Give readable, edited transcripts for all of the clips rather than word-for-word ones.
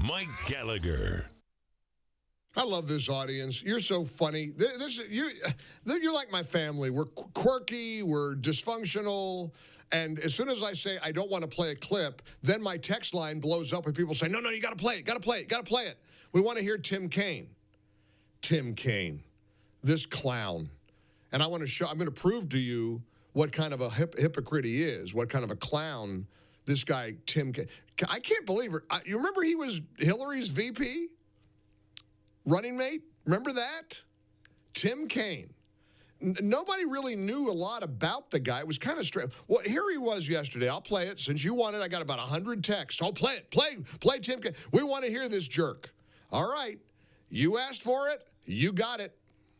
Mike Gallagher. I love this audience. You're so funny. You're like my family. We're quirky. We're dysfunctional. And as soon as I say I don't want to play a clip, then my text line blows up with people saying, no, you got to play it. Got to play it. Got to play it. We want to hear Tim Kaine. Tim Kaine, this clown. And I'm going to prove to you what kind of a hypocrite he is, what kind of a clown this guy, Tim Kaine. I can't believe it. You remember he was Hillary's VP? Running mate? Remember that? Tim Kaine. Nobody really knew a lot about the guy. It was kind of strange. Well, here he was yesterday. I'll play it. Since you want it, I got about 100 texts. I'll play it. Play Tim Kaine. We want to hear this jerk. All right. You asked for it. You got it.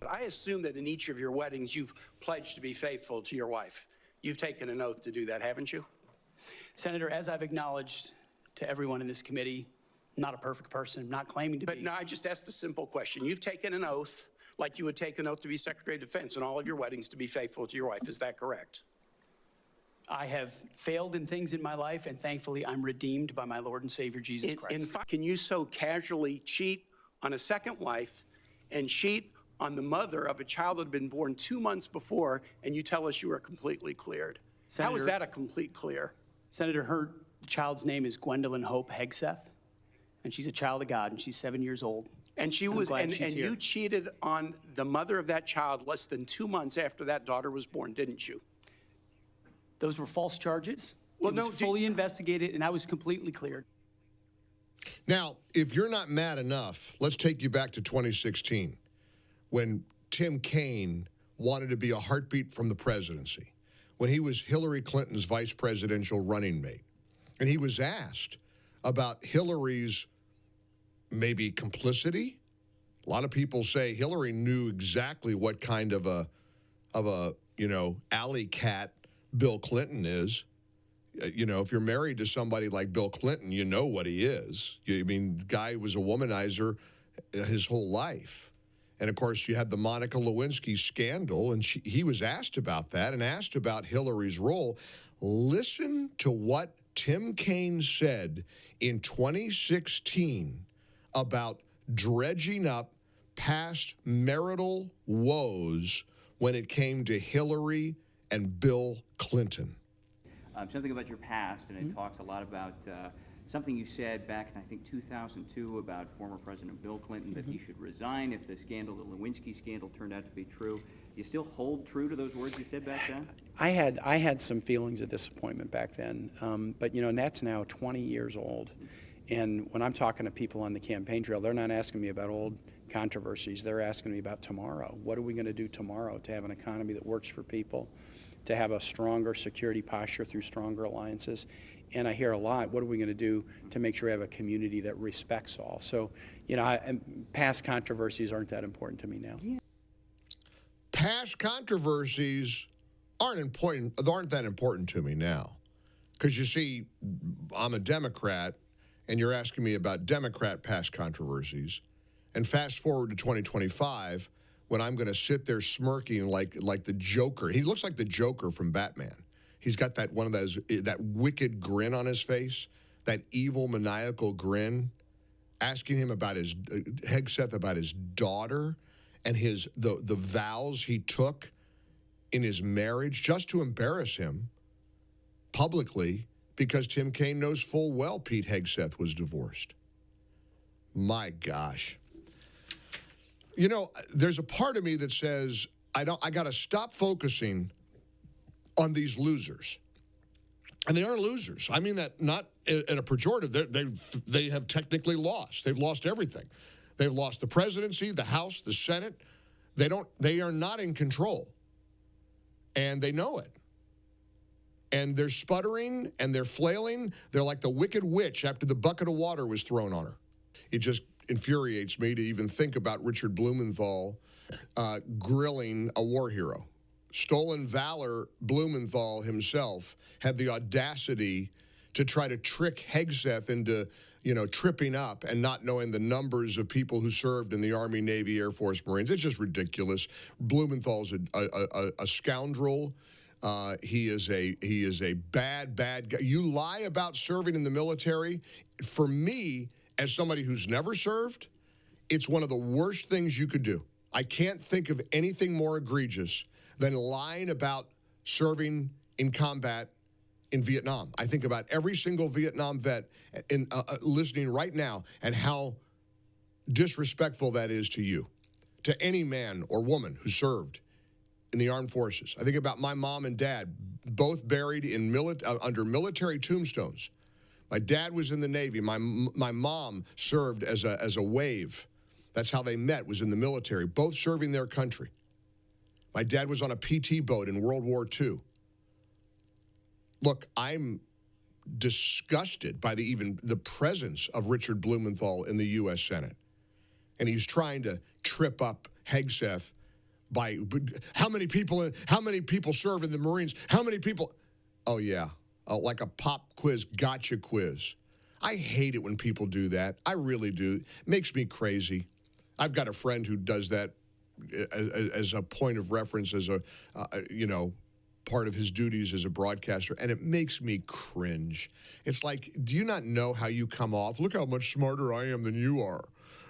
I assume that in each of your weddings, you've pledged to be faithful to your wife. You've taken an oath to do that, haven't you? Senator, as I've acknowledged to everyone in this committee, not a perfect person, not claiming to be. But no, I just asked a simple question. You've taken an oath like you would take an oath to be Secretary of Defense in all of your weddings to be faithful to your wife. Is that correct? I have failed in things in my life, and thankfully I'm redeemed by my Lord and Savior Jesus Christ. In fact, can you so casually cheat on a second wife and cheat on the mother of a child that had been born 2 months before, and you tell us you are completely cleared? Senator, how is that a complete clear? Senator, her child's name is Gwendolyn Hope Hegseth, and she's a child of God, and she's 7 years old. And she was, and you cheated on the mother of that child less than 2 months after that daughter was born, didn't you? Those were false charges. Well, it was fully investigated, and I was completely cleared. Now, if you're not mad enough, let's take you back to 2016, when Tim Kaine wanted to be a heartbeat from the presidency, when he was Hillary Clinton's vice presidential running mate. And he was asked about Hillary's maybe complicity. A lot of people say Hillary knew exactly what kind of a alley cat Bill Clinton is. If you're married to somebody like Bill Clinton, you know what he is. The guy was a womanizer his whole life. And, of course, you had the Monica Lewinsky scandal, and he was asked about that and asked about Hillary's role. Listen to what Tim Kaine said in 2016 about dredging up past marital woes when it came to Hillary and Bill Clinton. Something about your past, and it talks a lot about something you said back in, I think, 2002 about former President Bill Clinton, that he should resign if the scandal, the Lewinsky scandal, turned out to be true. Do you still hold true to those words you said back then? I had some feelings of disappointment back then, but and that's now 20 years old. And when I'm talking to people on the campaign trail, they're not asking me about old controversies. They're asking me about tomorrow. What are we going to do tomorrow to have an economy that works for people, to have a stronger security posture through stronger alliances? And I hear a lot, what are we going to do to make sure we have a community that respects all? So, past controversies aren't that important to me now. Past controversies aren't that important to me now. Because you see, I'm a Democrat, and you're asking me about Democrat past controversies. And fast forward to 2025, when I'm going to sit there smirking like the Joker. He looks like the Joker from Batman. He's got that wicked grin on his face, that evil, maniacal grin, asking him about Hegseth about his daughter and the vows he took in his marriage just to embarrass him publicly, because Tim Kaine knows full well Pete Hegseth was divorced. My gosh. There's a part of me that says I got to stop focusing on these losers. And they are losers. I mean that not in a pejorative. They have technically lost. They've lost everything. They've lost the presidency, the House, the Senate. They are not in control. And they know it. And they're sputtering and they're flailing. They're like the wicked witch after the bucket of water was thrown on her. It just infuriates me to even think about Richard Blumenthal grilling a war hero. Stolen Valor Blumenthal himself had the audacity to try to trick Hegseth into, tripping up and not knowing the numbers of people who served in the Army, Navy, Air Force, Marines. It's just ridiculous. Blumenthal's a scoundrel. He is a bad guy. You lie about serving in the military. For me, as somebody who's never served, it's one of the worst things you could do. I can't think of anything more egregious than lying about serving in combat in Vietnam. I think about every single Vietnam vet listening right now and how disrespectful that is to you, to any man or woman who served in the armed forces. I think about my mom and dad, both buried in under military tombstones. My dad was in the Navy. My mom served as a wave. That's how they met, was in the military, both serving their country. My dad was on a PT boat in World War II. Look, I'm disgusted by even the presence of Richard Blumenthal in the U.S. Senate. And he's trying to trip up Hegseth by how many people serve in the Marines? How many people? Oh, yeah. Like a pop quiz, gotcha quiz. I hate it when people do that. I really do. It makes me crazy. I've got a friend who does that as a point of reference, as part of his duties as a broadcaster, and it makes me cringe. It's like, do you not know how you come off? Look how much smarter I am than you are.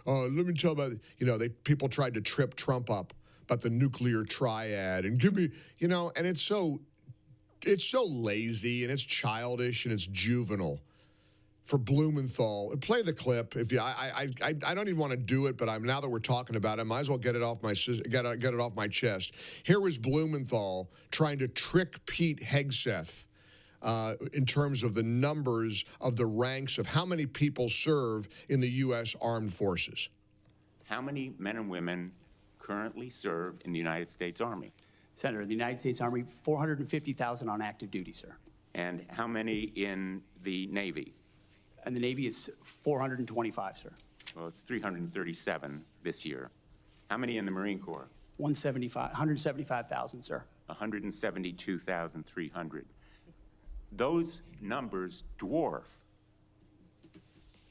Let me tell you about, people tried to trip Trump up about the nuclear triad and give me, and it's so lazy and it's childish and it's juvenile. For Blumenthal, play the clip. If you, I don't even want to do it, but now that we're talking about it, I might as well get it off my chest. Here was Blumenthal trying to trick Pete Hegseth in terms of the numbers of the ranks of how many people serve in the U.S. Armed Forces. How many men and women currently serve in the United States Army? Senator, the United States Army, 450,000 on active duty, sir. And how many in the Navy? And the Navy is 425, sir. Well, it's 337 this year. How many in the Marine Corps? 175,000, sir. 172,300. Those numbers dwarf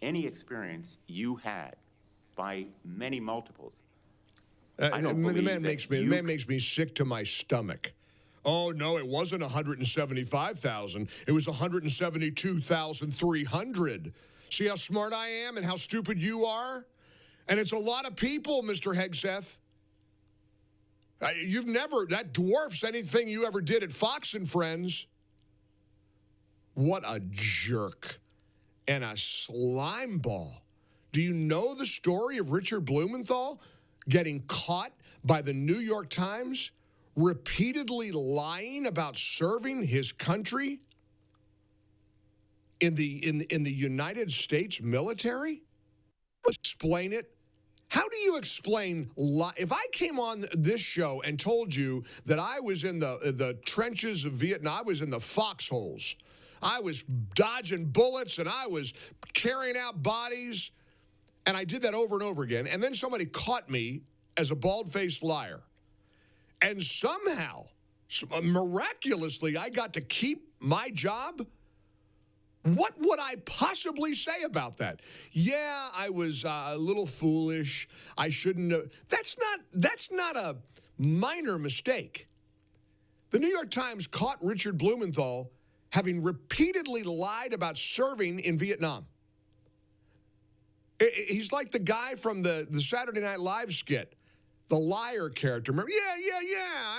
any experience you had by many multiples. The man makes me sick to my stomach. Oh, no, it wasn't 175,000. It was 172,300. See how smart I am and how stupid you are? And it's a lot of people, Mr. Hegseth. That dwarfs anything you ever did at Fox and Friends. What a jerk and a slime ball. Do you know the story of Richard Blumenthal getting caught by the New York Times repeatedly lying about serving his country in the United States military? Explain it. How do you explain if I came on this show and told you that I was in the trenches of Vietnam, I was in the foxholes, I was dodging bullets and I was carrying out bodies, and I did that over and over again, and then somebody caught me as a bald-faced liar. And somehow, miraculously, I got to keep my job? What would I possibly say about that? Yeah, I was a little foolish. I shouldn't have. That's not a minor mistake. The New York Times caught Richard Blumenthal having repeatedly lied about serving in Vietnam. He's like the guy from the Saturday Night Live skit. The liar character. Remember? Yeah.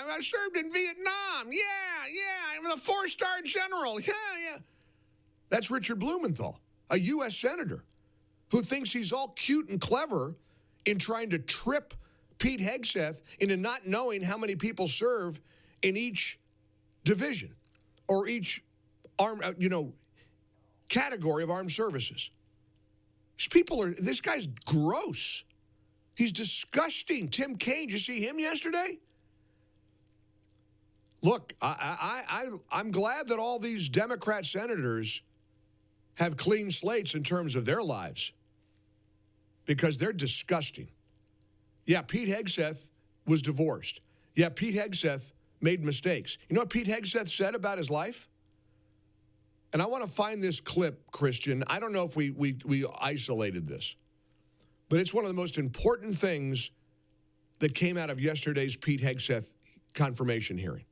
I served in Vietnam. Yeah. I'm a 4-star general. Yeah. That's Richard Blumenthal, a U.S. senator who thinks he's all cute and clever in trying to trip Pete Hegseth into not knowing how many people serve in each division or each category of armed services. This guy's gross. He's disgusting. Tim Kaine, did you see him yesterday? Look, I'm glad that all these Democrat senators have clean slates in terms of their lives because they're disgusting. Yeah, Pete Hegseth was divorced. Yeah, Pete Hegseth made mistakes. You know what Pete Hegseth said about his life? And I want to find this clip, Christian. I don't know if we isolated this. But it's one of the most important things that came out of yesterday's Pete Hegseth confirmation hearing.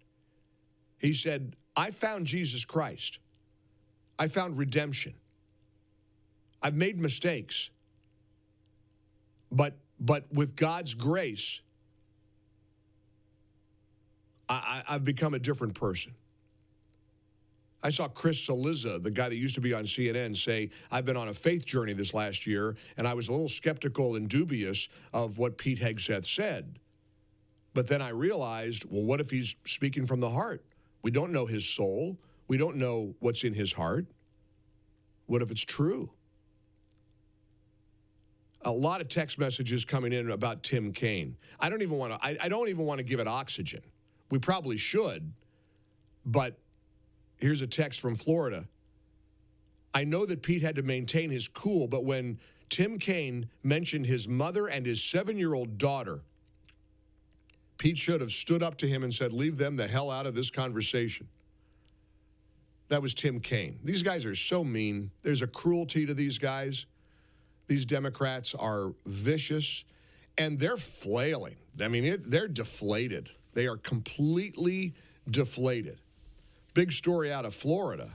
He said, I found Jesus Christ. I found redemption. I've made mistakes. But with God's grace, I've become a different person. I saw Chris Cillizza, the guy that used to be on CNN, say, I've been on a faith journey this last year, and I was a little skeptical and dubious of what Pete Hegseth said. But then I realized, well, what if he's speaking from the heart? We don't know his soul. We don't know what's in his heart. What if it's true? A lot of text messages coming in about Tim Kaine. I don't even want to give it oxygen. We probably should, but here's a text from Florida. I know that Pete had to maintain his cool, but when Tim Kaine mentioned his mother and his 7-year-old daughter, Pete should have stood up to him and said, leave them the hell out of this conversation. That was Tim Kaine. These guys are so mean. There's a cruelty to these guys. These Democrats are vicious, and they're flailing. I mean, they're deflated. They are completely deflated. Big story out of Florida.